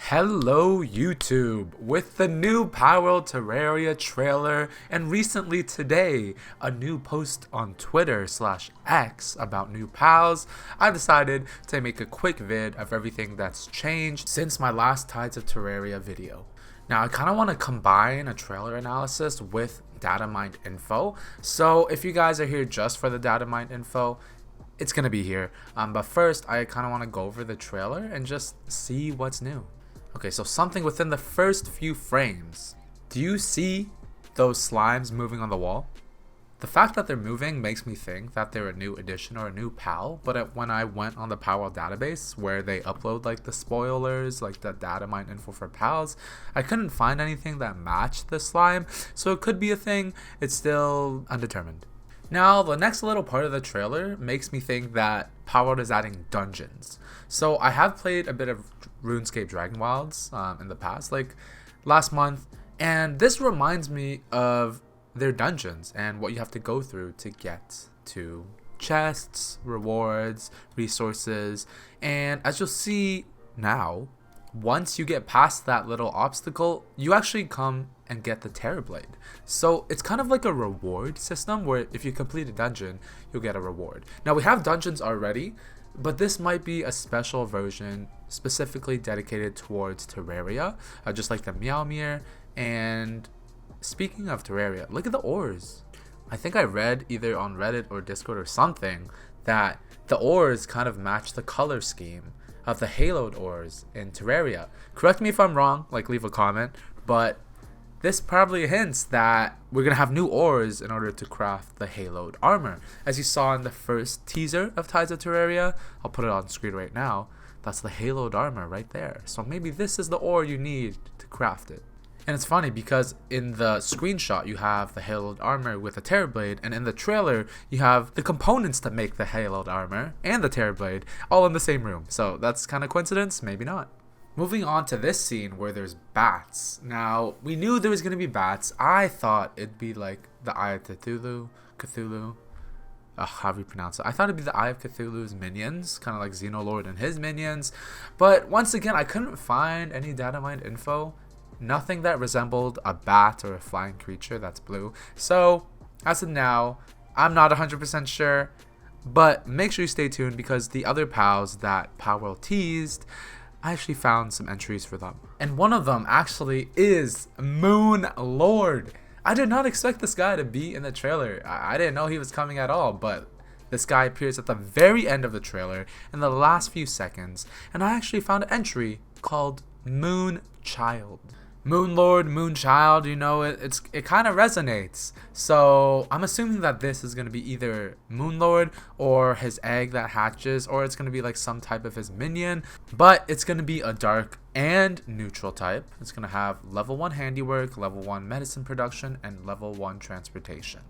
Hello YouTube! With the new Palworld Terraria trailer and recently today a new post on Twitter/X about new pals, I decided to make a quick vid of everything that's changed since my last Tides of Terraria video. Now I kind of want to combine a trailer analysis with data mined info, so if you guys are here just for the data mined info, it's gonna be here. But first I kind of want to go over the trailer and just see what's new. Okay, so something within the first few frames. Do you see those slimes moving on the wall? The fact that they're moving makes me think that they're a new addition or a new pal, but when I went on the Palworld database where they upload like the spoilers, like the data mine info for pals, I couldn't find anything that matched the slime, so it could be a thing. It's still undetermined. Now, the next little part of the trailer makes me think that Palworld is adding dungeons. So I have played a bit of RuneScape Dragon Wilds in the past, like last month, and this reminds me of their dungeons and what you have to go through to get to chests, rewards, resources, and as you'll see now, once you get past that little obstacle, you actually come and get the Terrorblade. So it's kind of like a reward system where if you complete a dungeon, you'll get a reward. Now we have dungeons already, but this might be a special version specifically dedicated towards Terraria, just like the Meowmere. And speaking of Terraria, look at the ores. I think I read either on Reddit or Discord or something that the ores kind of match the color scheme of the haloed ores in Terraria. Correct me if I'm wrong, like leave a comment, but this probably hints that we're gonna have new ores in order to craft the haloed armor. As you saw in the first teaser of Tides of Terraria, I'll put it on screen right now, that's the haloed armor right there. So maybe this is the ore you need to craft it. And it's funny because in the screenshot you have the haloed armor with the Terrorblade, and in the trailer you have the components to make the haloed armor and the Terrorblade all in the same room. So that's kind of coincidence? Maybe not. Moving on to this scene where there's bats. Now, we knew there was going to be bats. I thought it'd be like the Eye of Cthulhu. However you pronounce it. I thought it'd be the Eye of Cthulhu's minions, kind of like MOONLORD and his minions. But once again, I couldn't find any data mined info. Nothing that resembled a bat or a flying creature that's blue. So, as of now, I'm not 100% sure. But make sure you stay tuned because the other pals that Palworld teased, I actually found some entries for them. And one of them actually is MOONLORD. I did not expect this guy to be in the trailer. I didn't know he was coming at all, but this guy appears at the very end of the trailer in the last few seconds. And I actually found an entry called Moonchild. MOONLORD, Moonchild, you know, it kind of resonates. So I'm assuming that this is going to be either MOONLORD or his egg that hatches, or it's going to be like some type of his minion. But it's going to be a dark and neutral type. It's going to have level 1 handiwork, level 1 medicine production, and level 1 transportation.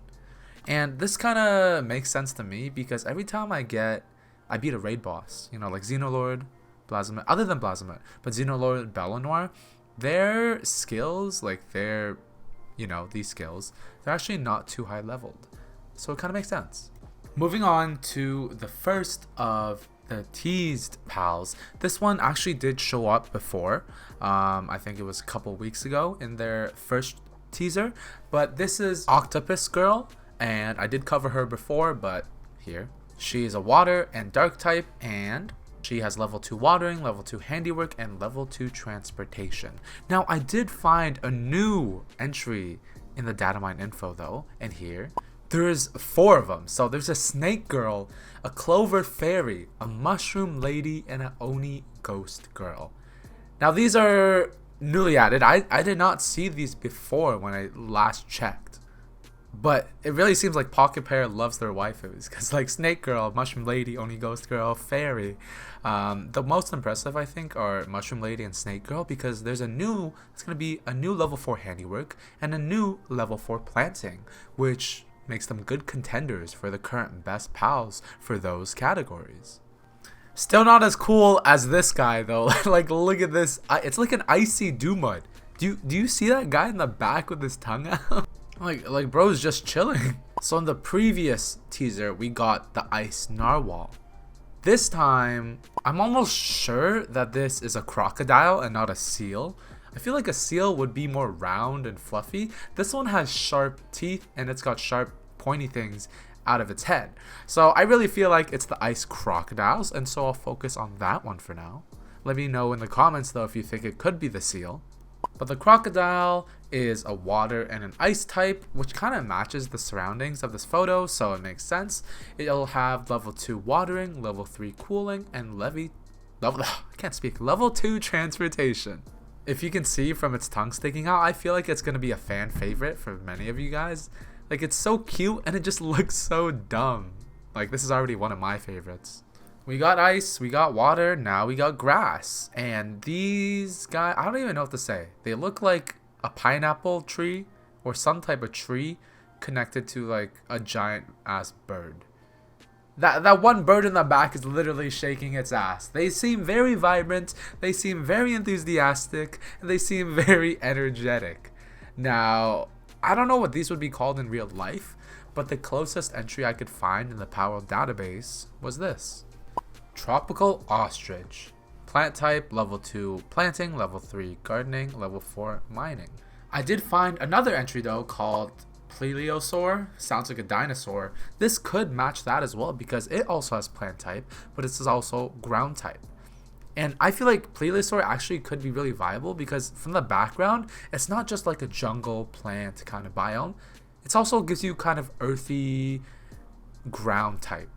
And this kind of makes sense to me because every time I beat a raid boss, you know, like Xenolord, Blasphemous, other than Blasphemous, but Xenolord, Bellanoir, their skills, like their, you know, these skills, they're actually not too high leveled. So it kind of makes sense. Moving on to the first of the teased pals. This one actually did show up before. I think it was a couple weeks ago in their first teaser. But this is Octopus Girl, and I did cover her before, but here. She is a water and dark type, and she has level 2 watering, level 2 handiwork, and level 2 transportation. Now, I did find a new entry in the data mine info though, and here there's 4 of them. So there's a snake girl, a clover fairy, a mushroom lady, and an oni ghost girl. Now these are newly added. I did not see these before when I last checked. But it really seems like Pocket Pair loves their waifus, because like Snake Girl, Mushroom Lady, Oni Ghost Girl, Fairy. The most impressive I think are Mushroom Lady and Snake Girl, because there's it's going to be a new level 4 handiwork and a new level 4 planting, which makes them good contenders for the current best pals for those categories. Still not as cool as this guy though. Like look at this, it's like an icy Doomud. Do you see that guy in the back with his tongue out? Like bro's just chilling. So in the previous teaser, we got the Ice Narwhal. This time, I'm almost sure that this is a crocodile and not a seal. I feel like a seal would be more round and fluffy. This one has sharp teeth and it's got sharp pointy things out of its head. So I really feel like it's the ice crocodiles, and so I'll focus on that one for now. Let me know in the comments though if you think it could be the seal. But the crocodile is a water and an ice type, which kind of matches the surroundings of this photo, so it makes sense. It'll have level 2 watering, level 3 cooling, and level 2 transportation. If you can see from its tongue sticking out, I feel like it's going to be a fan favorite for many of you guys. Like, it's so cute and it just looks so dumb. Like, this is already one of my favorites. We got ice, we got water, now we got grass. And these guys, I don't even know what to say. They look like a pineapple tree or some type of tree connected to like a giant ass bird. That one bird in the back is literally shaking its ass. They seem very vibrant, they seem very enthusiastic, and they seem very energetic. Now, I don't know what these would be called in real life, but the closest entry I could find in the Palworld database was this. Tropical ostrich. Plant type, level 2 planting, level 3 gardening, level 4 mining. I did find another entry though called Plesiosaur. Sounds like a dinosaur. This could match that as well because it also has plant type, but this is also ground type. And I feel like Plesiosaur actually could be really viable because from the background, it's not just like a jungle plant kind of biome. It also gives you kind of earthy ground type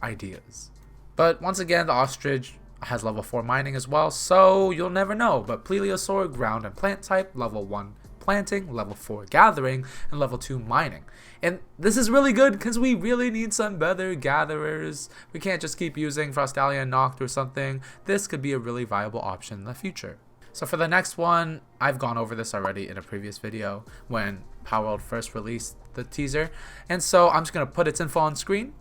ideas. But once again, the ostrich has level 4 mining as well, so you'll never know. But Plesiosaur, ground and plant type, level 1 planting, level 4 gathering, and level 2 mining. And this is really good because we really need some better gatherers. We can't just keep using Frostalia and Noct or something. This could be a really viable option in the future. So for the next one, I've gone over this already in a previous video when Palworld first released the teaser. And so I'm just going to put its info on screen.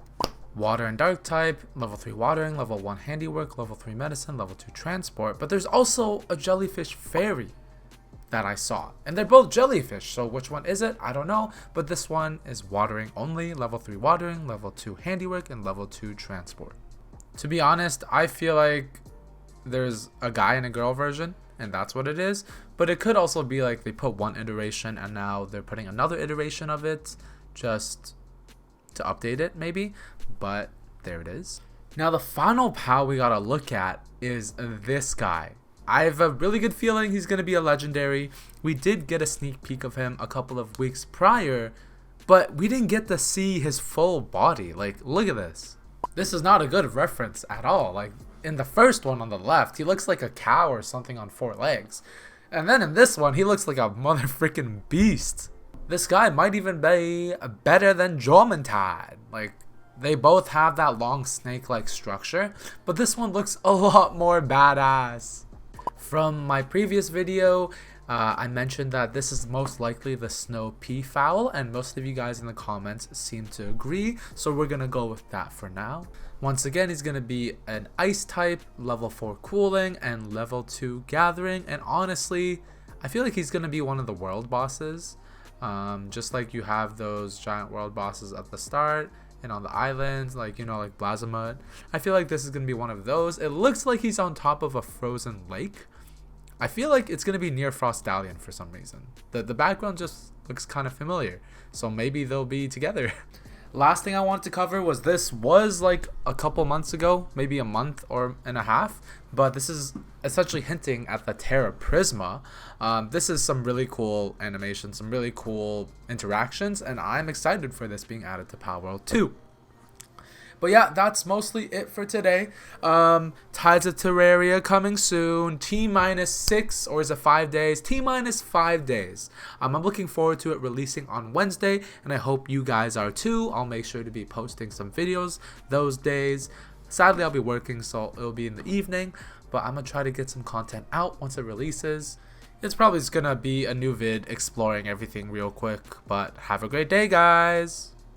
Water and dark type, level 3 watering, level 1 handiwork, level 3 medicine, level 2 transport. But there's also a jellyfish fairy that I saw, and they're both jellyfish, so which one is it? I don't know, but this one is watering only, level 3 watering, level 2 handiwork, and level 2 transport. To be honest, I feel like there's a guy and a girl version, and that's what it is, but it could also be like they put one iteration and now they're putting another iteration of it just to update it maybe, but there it is. Now the final PAL we gotta look at is this guy. I have a really good feeling he's going to be a legendary. We did get a sneak peek of him a couple of weeks prior, but we didn't get to see his full body. Like, look at this. This is not a good reference at all. Like, in the first one on the left, he looks like a cow or something on 4 legs. And then in this one, he looks like a mother freaking beast. This guy might even be better than Jormuntide. Like, they both have that long snake-like structure, but this one looks a lot more badass. From my previous video, I mentioned that this is most likely the snow peafowl, and most of you guys in the comments seem to agree, so we're gonna go with that for now. Once again, he's gonna be an ice type, level 4 cooling, and level 2 gathering, and honestly, I feel like he's gonna be one of the world bosses, just like you have those giant world bosses at the start and on the islands, like, you know, like Blazamut. I feel like this is gonna be one of those. It looks like he's on top of a frozen lake. I feel like it's going to be near Frostallion for some reason. The background just looks kind of familiar, so maybe they'll be together. Last thing I wanted to cover was this was like a couple months ago, maybe a month or and a half, but this is essentially hinting at the Terra Prisma. This is some really cool animation, some really cool interactions, and I'm excited for this being added to Palworld 2. But yeah, that's mostly it for today. Tides of Terraria coming soon. T-6, or is it 5 days? T-5 days. I'm looking forward to it releasing on Wednesday, and I hope you guys are too. I'll make sure to be posting some videos those days. Sadly, I'll be working, so it'll be in the evening, but I'm going to try to get some content out once it releases. It's probably just going to be a new vid exploring everything real quick, but have a great day, guys.